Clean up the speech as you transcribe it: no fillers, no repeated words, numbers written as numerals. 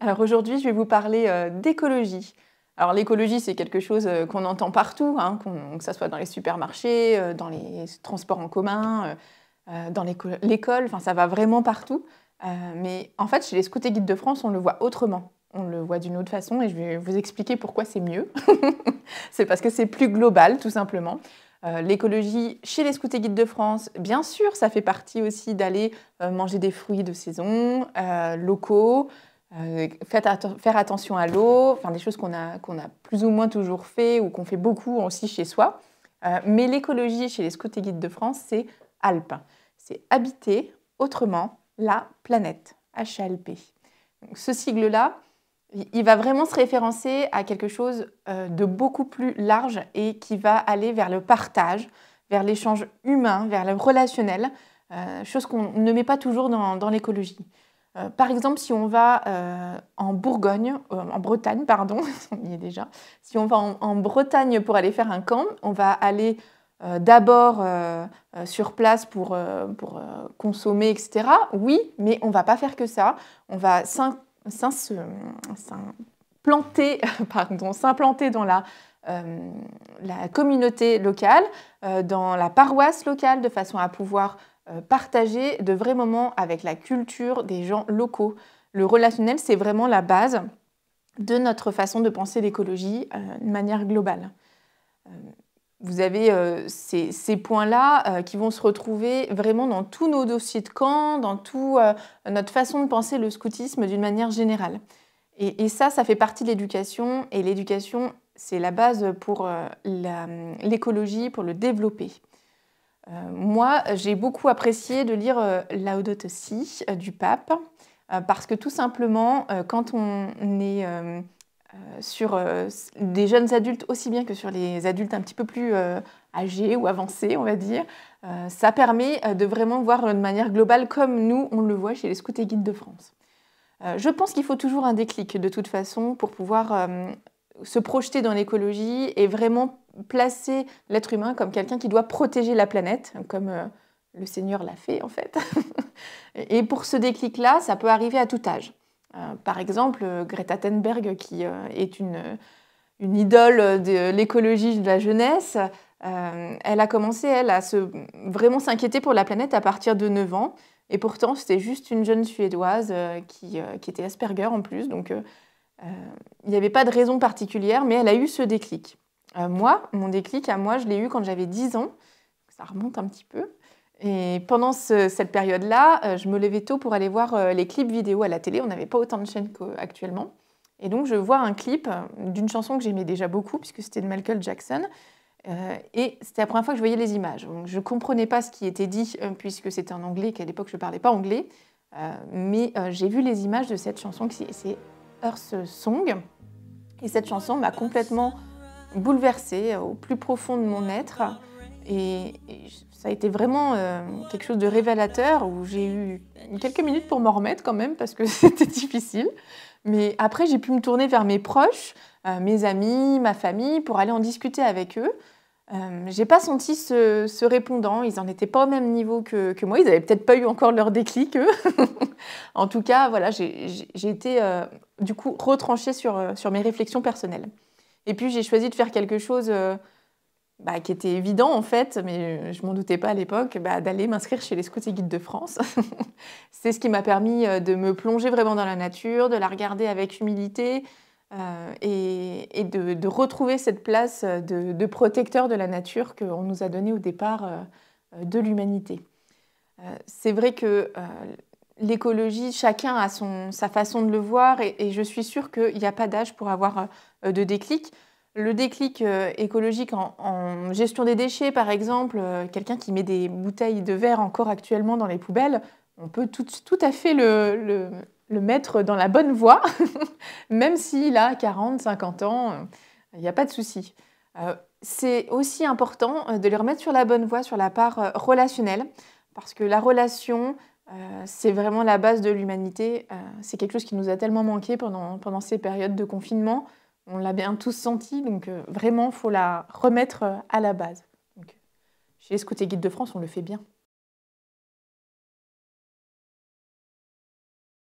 Alors aujourd'hui, je vais vous parler d'écologie. Alors l'écologie, c'est quelque chose qu'on entend partout, hein, que ce soit dans les supermarchés, dans les transports en commun, dans l'école, enfin ça va vraiment partout. Mais en fait, chez les Scouts et Guides de France, on le voit autrement. On le voit d'une autre façon et je vais vous expliquer pourquoi c'est mieux. C'est parce que c'est plus global, tout simplement. L'écologie chez les Scouts et Guides de France, bien sûr, ça fait partie aussi d'aller manger des fruits de saison, locaux, faire attention à l'eau, enfin, des choses qu'on a plus ou moins toujours fait ou qu'on fait beaucoup aussi chez soi. Mais l'écologie chez les Scouts et Guides de France, c'est Alpes. C'est habiter autrement la planète, HALP. Donc, ce sigle-là, il va vraiment se référencer à quelque chose de beaucoup plus large et qui va aller vers le partage, vers l'échange humain, vers le relationnel, chose qu'on ne met pas toujours dans l'écologie. Par exemple, si on va en Bretagne, pardon, on y est déjà. Si on va en Bretagne pour aller faire un camp, on va aller d'abord sur place pour consommer, etc. Oui, mais on ne va pas faire que ça. On va s'implanter dans la communauté locale, dans la paroisse locale, de façon à pouvoir partager de vrais moments avec la culture des gens locaux. Le relationnel, c'est vraiment la base de notre façon de penser l'écologie de manière globale. Vous avez ces points-là qui vont se retrouver vraiment dans tous nos dossiers de camp, dans toute notre façon de penser le scoutisme d'une manière générale. Et ça fait partie de l'éducation. Et l'éducation, c'est la base pour l'écologie, pour le développer. Moi, j'ai beaucoup apprécié de lire Laudato Si du pape, parce que tout simplement, quand on est sur des jeunes adultes aussi bien que sur les adultes un petit peu plus âgés ou avancés, on va dire, ça permet de vraiment voir de manière globale comme nous, on le voit chez les Scouts et Guides de France. Je pense qu'il faut toujours un déclic de toute façon pour pouvoir se projeter dans l'écologie et vraiment placer l'être humain comme quelqu'un qui doit protéger la planète, comme le Seigneur l'a fait en fait. Et pour ce déclic-là, ça peut arriver à tout âge. Par exemple, Greta Thunberg, qui est une idole de l'écologie de la jeunesse, elle a commencé, elle, à vraiment s'inquiéter pour la planète à partir de 9 ans. Et pourtant, c'était juste une jeune Suédoise qui était Asperger en plus. Donc, il n'y avait pas de raison particulière, mais elle a eu ce déclic. Moi, mon déclic à moi, je l'ai eu quand j'avais 10 ans. Ça remonte un petit peu. Et pendant cette période-là, je me levais tôt pour aller voir les clips vidéo à la télé. On n'avait pas autant de chaînes qu'actuellement. Et donc, je vois un clip d'une chanson que j'aimais déjà beaucoup, puisque c'était de Michael Jackson. Et c'était la première fois que je voyais les images. Donc, je ne comprenais pas ce qui était dit, puisque c'était en anglais, qu'à l'époque, je ne parlais pas anglais. Mais j'ai vu les images de cette chanson, c'est Earth Song. Et cette chanson m'a complètement bouleversée au plus profond de mon être. Et ça a été vraiment quelque chose de révélateur où j'ai eu quelques minutes pour m'en remettre quand même parce que c'était difficile. Mais après, j'ai pu me tourner vers mes proches, mes amis, ma famille, pour aller en discuter avec eux. J'ai pas senti ce répondant, ils n'en étaient pas au même niveau que moi, ils n'avaient peut-être pas eu encore leur déclic, eux. En tout cas, voilà, j'ai été du coup retranchée sur mes réflexions personnelles. Et puis j'ai choisi de faire quelque chose qui était évident en fait, mais je m'en doutais pas à l'époque, d'aller m'inscrire chez les Scouts et Guides de France. C'est ce qui m'a permis de me plonger vraiment dans la nature, de la regarder avec humilité et de retrouver cette place de protecteur de la nature qu'on nous a donnée au départ de l'humanité. C'est vrai que l'écologie, chacun a sa façon de le voir et je suis sûre qu'il n'y a pas d'âge pour avoir de déclic. Le déclic écologique en gestion des déchets, par exemple, quelqu'un qui met des bouteilles de verre encore actuellement dans les poubelles, on peut tout à fait le mettre dans la bonne voie, même s'il a 40, 50 ans, il n'y a pas de souci. C'est aussi important de le remettre sur la bonne voie, sur la part relationnelle, parce que la relation, c'est vraiment la base de l'humanité. C'est quelque chose qui nous a tellement manqué pendant ces périodes de confinement. On l'a bien tous senti, donc vraiment, il faut la remettre à la base. Donc, chez les Scouts et Guides de France, on le fait bien.